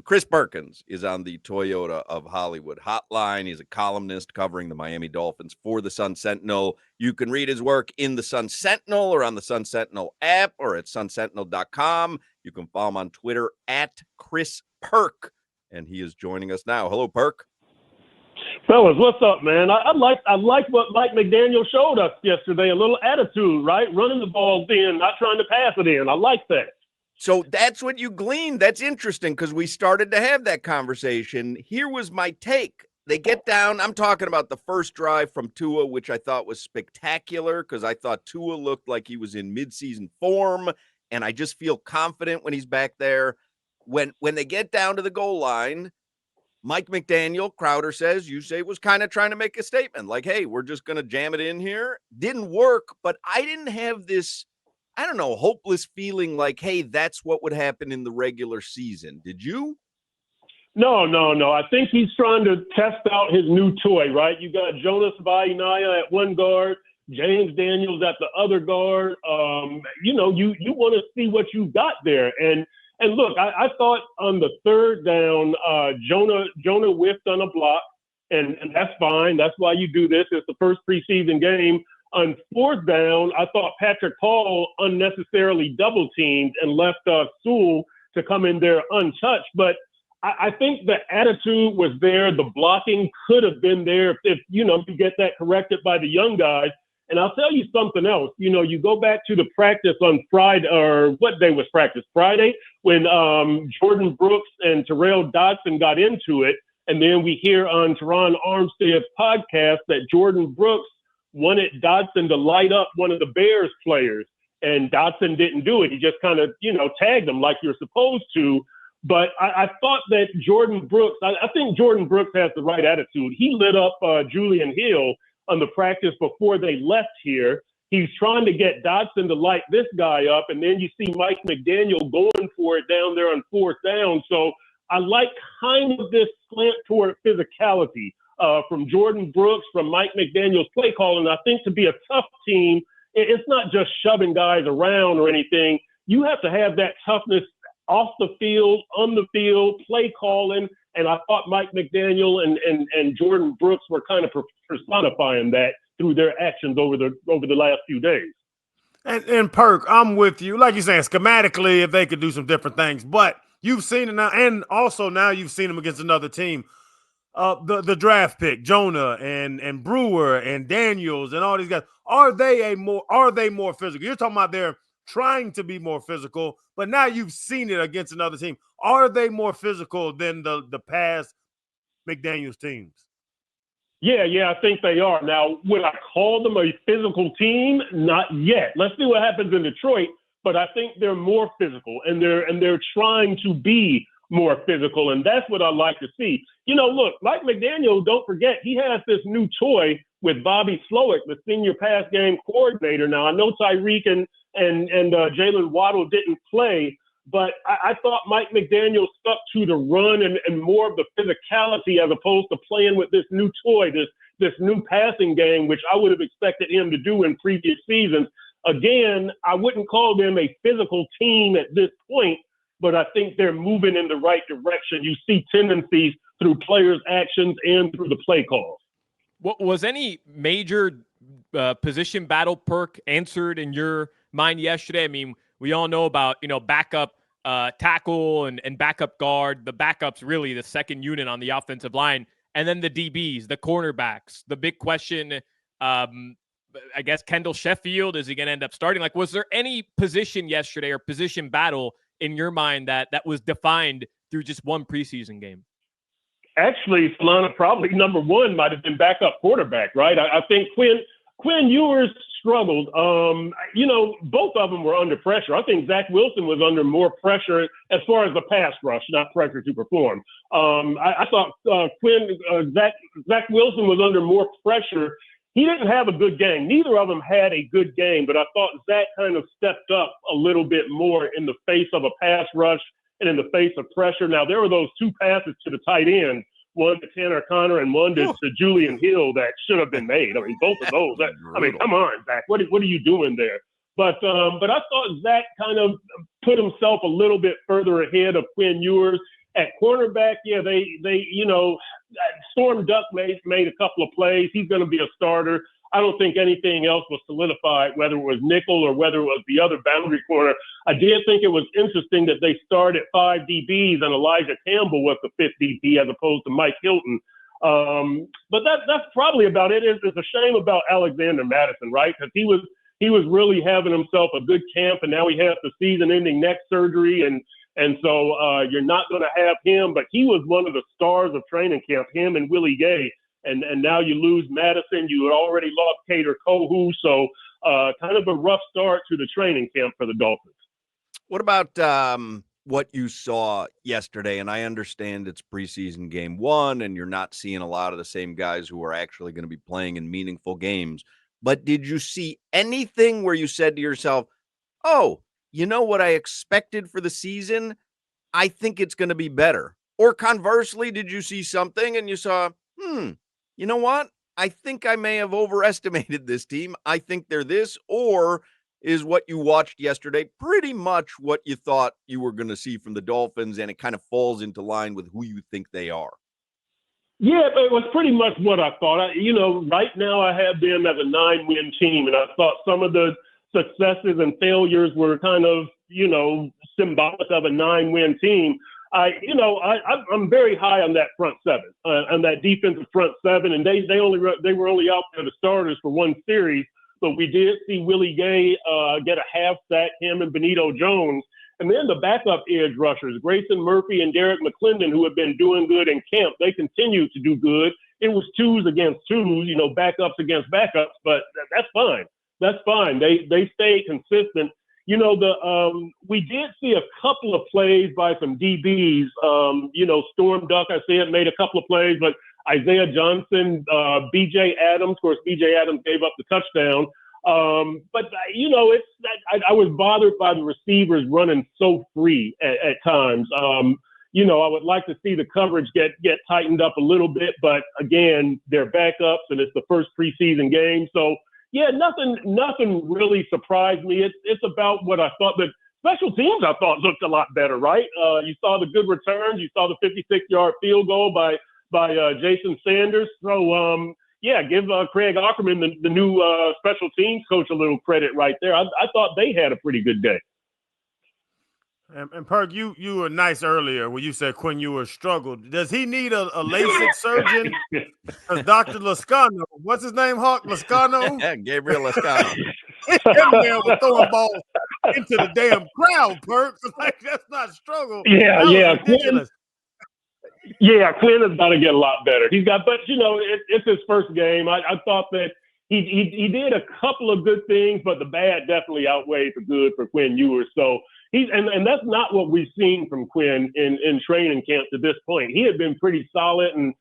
Chris Perkins is on the Toyota of Hollywood hotline. He's a columnist covering the Miami Dolphins for the Sun Sentinel. You can read his work in the Sun Sentinel or on the Sun Sentinel app or at sunsentinel.com. You can follow him on Twitter at Chris Perk, and he is joining us now. Hello, Perk. Fellas, what's up, man? I like what Mike McDaniel showed us yesterday, a little attitude, right? Running the ball in, not trying to pass it in. I like that. So that's what you gleaned. That's interesting because we started to have that conversation. Here was my take. They get down. I'm talking about the first drive from Tua, which I thought was spectacular because I thought Tua looked like he was in midseason form, and I just feel confident when he's back there. When they get down to the goal line, Mike McDaniel, Crowder says, you say, was kind of trying to make a statement like, hey, we're just going to jam it in here. Didn't work, but I didn't have this, I don't know, hopeless feeling like, hey, that's what would happen in the regular season. Did you? No. I think he's trying to test out his new toy, right? You got Jonas Vainaya at one guard, James Daniels at the other guard. You want to see what you got there. And look, I thought on the third down, Jonah whiffed on a block, and that's fine. That's why you do this. It's the first preseason game. On fourth down, I thought Patrick Paul unnecessarily double-teamed and left Sewell to come in there untouched. But I think the attitude was there. The blocking could have been there if you get that corrected by the young guys. And I'll tell you something else. You go back to the practice on Friday, or what day was practice? Friday, when Jordan Brooks and Terrell Dodson got into it. And then we hear on Teron Armstead's podcast that Jordan Brooks wanted Dodson to light up one of the Bears players. And Dodson didn't do it. He just kind of, tagged him like you're supposed to. But I thought that Jordan Brooks, I think Jordan Brooks has the right attitude. He lit up Julian Hill on the practice before they left here. He's trying to get Dodson to light this guy up, and then you see Mike McDaniel going for it down there on fourth down. So I like kind of this slant toward physicality from Jordan Brooks, from Mike McDaniel's play calling. I think to be a tough team, it's not just shoving guys around or anything. You have to have that toughness off the field, on the field, play calling. And I thought Mike McDaniel and Jordan Brooks were kind of personifying that through their actions over the last few days. And Perk, I'm with you. Like you're saying, schematically, if they could do some different things, but you've seen it now, and also now you've seen them against another team. The draft pick, Jonah and Brewer and Daniels and all these guys, are they more physical? You're talking about they're trying to be more physical, but now you've seen it against another team. Are they more physical than the past McDaniels teams? Yeah, I think they are. Now, would I call them a physical team? Not yet. Let's see what happens in Detroit. But I think they're more physical, and they're trying to be more physical, and that's what I like to see. Look, Mike McDaniel, don't forget, he has this new toy with Bobby Slowick, the senior pass game coordinator. Now, I know Tyreek and Jalen Waddle didn't play, but I thought Mike McDaniel stuck to the run and more of the physicality as opposed to playing with this new toy, this new passing game, which I would have expected him to do in previous seasons. Again, I wouldn't call them a physical team at this point, but I think they're moving in the right direction. You see tendencies through players' actions and through the play calls. Was any major position battle, Perk, answered in your mind yesterday? I mean, we all know about, backup tackle and backup guard. The backup's really the second unit on the offensive line. And then the DBs, the cornerbacks. The big question, I guess, Kendall Sheffield, is he going to end up starting? Like, was there any position yesterday or position battle in your mind that was defined through just one preseason game? Actually, Solana, probably number one might have been backup quarterback, right? I think Quinn Ewers struggled. Both of them were under pressure. I think Zach Wilson was under more pressure as far as the pass rush, not pressure to perform. I thought Zach Wilson was under more pressure. He didn't have a good game. Neither of them had a good game, but I thought Zach kind of stepped up a little bit more in the face of a pass rush and in the face of pressure. Now, there were those two passes to the tight end, one to Tanner Connor and one to Julian Hill that should have been made. I mean, both of those. Come on, Zach. What are you doing there? But I thought Zach kind of put himself a little bit further ahead of Quinn Ewers. At cornerback, yeah, they Storm Duck made a couple of plays. He's going to be a starter. I don't think anything else was solidified, whether it was nickel or whether it was the other boundary corner. I did think it was interesting that they started 5 DBs and Elijah Campbell was the 5th DB as opposed to Mike Hilton. But that's probably about it. It's a shame about Alexander Madison, right? Because he was really having himself a good camp, and now he has the season-ending neck surgery, and so you're not going to have him. But he was one of the stars of training camp, him and Willie Gay. And now you lose Madison. You had already lost Kader Kohu. So kind of a rough start to the training camp for the Dolphins. What about what you saw yesterday? And I understand it's preseason game 1, and you're not seeing a lot of the same guys who are actually going to be playing in meaningful games. But did you see anything where you said to yourself, oh, you know what I expected for the season? I think it's going to be better. Or conversely, did you see something and you saw, you know what? I think I may have overestimated this team. I think they're this, or is what you watched yesterday pretty much what you thought you were going to see from the Dolphins, and it kind of falls into line with who you think they are? Yeah, it was pretty much what I thought. Right now I have them as a 9-win team, and I thought some of the successes and failures were kind of, symbolic of a 9-win team. I'm very high on that front 7, on that defensive front 7, and they were only out there the starters for one series, but we did see Willie Gay get a half sack, him and Benito Jones, and then the backup edge rushers, Grayson Murphy and Derek McClendon, who have been doing good in camp. They continue to do good. It was 2s against 2s, backups against backups, but that's fine. That's fine. They stayed consistent. We did see a couple of plays by some DBs. Storm Duck, I said, made a couple of plays, but Isaiah Johnson, B.J. Adams, of course, B.J. Adams gave up the touchdown. I was bothered by the receivers running so free at times. I would like to see the coverage get tightened up a little bit, but again, they're backups and it's the first preseason game. So, yeah, nothing really surprised me. It's about what I thought. The special teams I thought looked a lot better, right? You saw the good returns. You saw the 56-yard field goal by Jason Sanders. So, give Craig Ackerman, the new special teams coach, a little credit right there. I thought they had a pretty good day. And Perk, you were nice earlier when you said Quinn Ewers struggled. Does he need a LASIK surgeon? Because Dr. Lascano, what's his name, Hawk? Lascano? Yeah, Gabriel Lascano. That man was throwing balls into the damn crowd, Perk. Like, that's not struggle. Yeah. Quinn is about to get a lot better. But it's his first game. I thought that he did a couple of good things, but the bad definitely outweighed the good for Quinn Ewers. So and that's not what we've seen from Quinn in training camp to this point. He had been pretty solid, and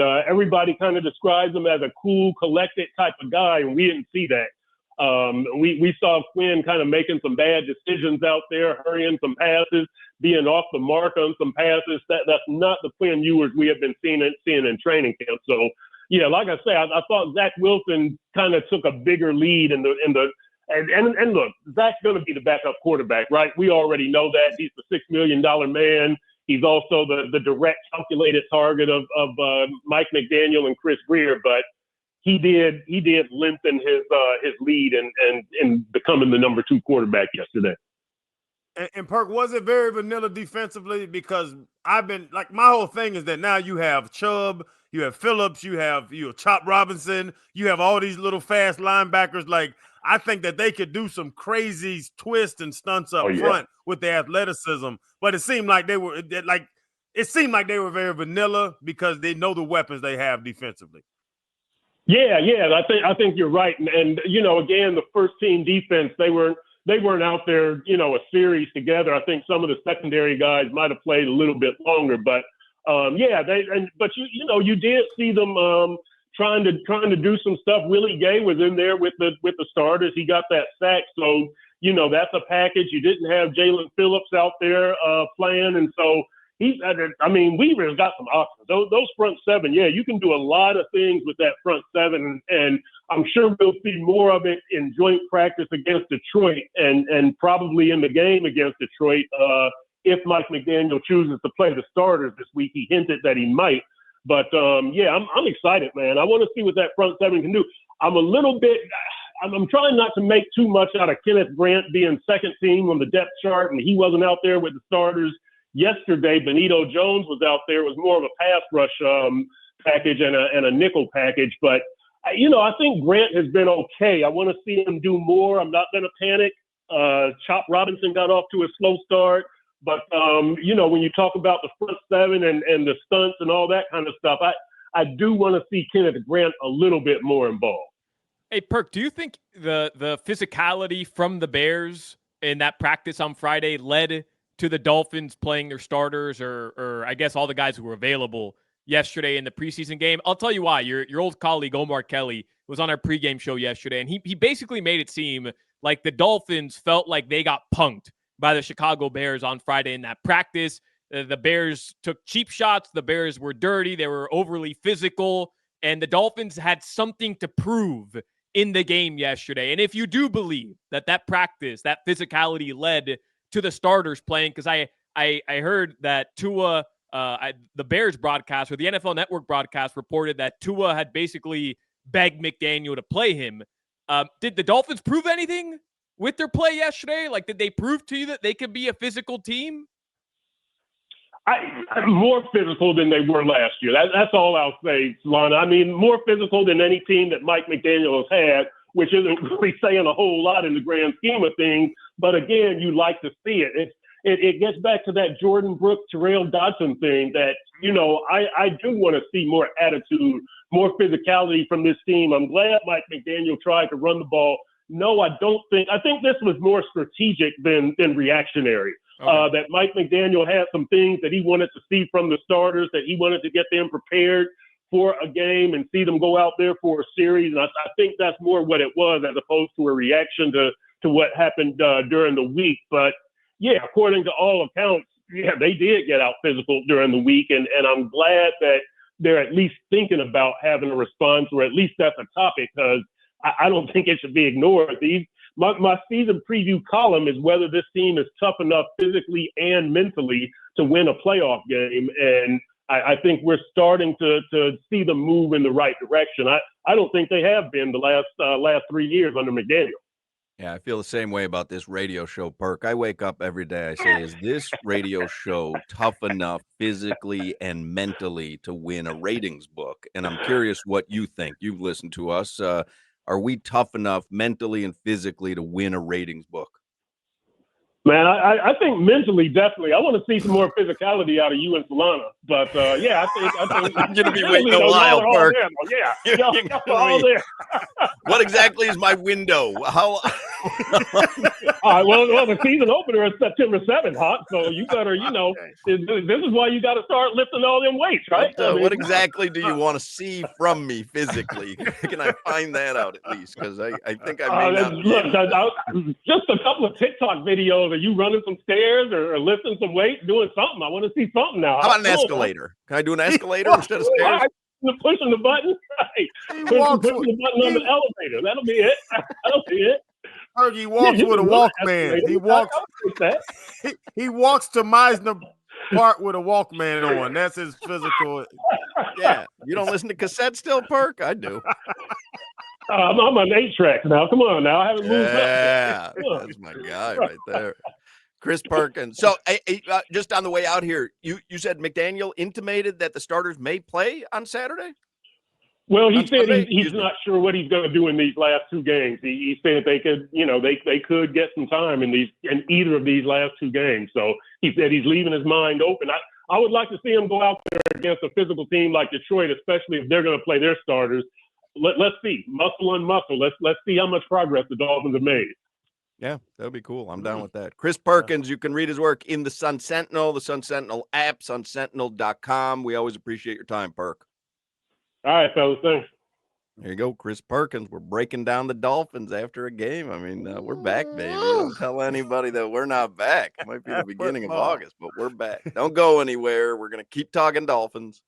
everybody kind of describes him as a cool, collected type of guy, and we didn't see that. We saw Quinn kind of making some bad decisions out there, hurrying some passes, being off the mark on some passes. That's not the Quinn Ewers we have been seeing in training camp. So, yeah, like I say, I thought Zach Wilson kind of took a bigger lead and look, Zach's going to be the backup quarterback, right? We already know that. He's the $6 million man. He's also the direct calculated target of Mike McDaniel and Chris Greer, but he did lengthen his lead and becoming the number 2 quarterback yesterday. And Perk, was it very vanilla defensively? Because I've been like, my whole thing is that now you have Chubb, you have Phillips, you have Chop Robinson, you have all these little fast linebackers. Like, I think that they could do some crazy twists and stunts up front with their athleticism. But it seemed like they were very vanilla because they know the weapons they have defensively. Yeah. I think you're right. And again, the first team defense, they weren't out there, a series together. I think some of the secondary guys might have played a little bit longer, but you did see them trying to do some stuff. Willie Gay was in there with the starters. He got that sack. So, that's a package. You didn't have Jalen Phillips out there playing. And so Weaver's got some options. Those front 7, you can do a lot of things with that front 7. And I'm sure we'll see more of it in joint practice against Detroit and probably in the game against Detroit if Mike McDaniel chooses to play the starters this week. He hinted that he might. But, yeah, I'm excited, man. I want to see what that front seven can do. I'm trying not to make too much out of Kenneth Grant being second team on the depth chart, and he wasn't out there with the starters yesterday. Benito Jones was out there. It was more of a pass rush package and a nickel package. But, I think Grant has been okay. I want to see him do more. I'm not going to panic. Chop Robinson got off to a slow start. But, when you talk about the front seven and the stunts and all that kind of stuff, I do want to see Kenneth Grant a little bit more involved. Hey, Perk, do you think the physicality from the Bears in that practice on Friday led to the Dolphins playing their starters or I guess all the guys who were available yesterday in the preseason game? I'll tell you why. Your old colleague, Omar Kelly, was on our pregame show yesterday, and he basically made it seem like the Dolphins felt like they got punked by the Chicago Bears on Friday in that practice. The Bears took cheap shots. The Bears were dirty. They were overly physical, and the Dolphins had something to prove in the game yesterday. And if you do believe that practice, that physicality led to the starters playing, because I heard that Tua, the Bears broadcast or the NFL Network broadcast reported that Tua had basically begged McDaniel to play him. Did the Dolphins prove anything with their play yesterday? Like, did they prove to you that they could be a physical team? I'm more physical than they were last year. That's all I'll say, Lana. I mean, more physical than any team that Mike McDaniel has had, which isn't really saying a whole lot in the grand scheme of things. But again, you like to see it. It gets back to that Jordan Brooks, Terrell Dodson thing that, I do want to see more attitude, more physicality from this team. I'm glad Mike McDaniel tried to run the ball. No, I think this was more strategic than reactionary. Okay. That Mike McDaniel had some things that he wanted to see from the starters, that he wanted to get them prepared for a game and see them go out there for a series. And I think that's more what it was as opposed to a reaction to what happened during the week. But, yeah, according to all accounts, yeah, they did get out physical during the week. And I'm glad that they're at least thinking about having a response, or at least that's a topic, because I don't think it should be ignored. My season preview column is whether this team is tough enough physically and mentally to win a playoff game. And I think we're starting to see them move in the right direction. I don't think they have been the last 3 years under McDaniel. Yeah, I feel the same way about this radio show, Perk. I wake up every day, I say, is this radio show tough enough physically and mentally to win a ratings book? And I'm curious what you think. You've listened to us. Are we tough enough mentally and physically to win a ratings book? Man, I think mentally, definitely. I want to see some more physicality out of you and Solana. But, yeah, I think I'm going to be waiting a while, Perk. Yeah, y'all all there. What exactly is my window? How? All right, well, the season opener is September 7th, Hawk. So you better, this is why you got to start lifting all them weights, right? What exactly do you want to see from me physically? Can I find that out at least? Because I think I may not. Look, just a couple of TikTok videos. Are you running some stairs or lifting some weights, doing something? I want to see something now. How about an escalator? Can I do an escalator instead of stairs? Pushing the button. Right. Pushing the button on the elevator. That'll be it. He walks with a Walkman. He walks to Meisner Park with a Walkman on. That's his physical. Yeah. You don't listen to cassettes still, Perk? I do. I'm on 8-track now. Come on now. I haven't moved up. Yeah, that's my guy right there. Chris Perkins. So just on the way out here, you said McDaniel intimated that the starters may play on Saturday? Well, he said he's not sure what he's going to do in these last two games. He said they could, they could get some time in either of these last two games. So he said he's leaving his mind open. I would like to see him go out there against a physical team like Detroit, especially if they're going to play their starters. Let's see, muscle on muscle. Let's see how much progress the Dolphins have made. Yeah, that'd be cool. I'm down with that. Chris Perkins, you can read his work in the Sun Sentinel, the Sun Sentinel app, sunsentinel.com. We always appreciate your time, Perk. All right, fellas, thanks. There you go, Chris Perkins. We're breaking down the Dolphins after a game. I mean, we're back, baby. Don't tell anybody that we're not back. It might be the beginning of August, but we're back. Don't go anywhere. We're going to keep talking Dolphins.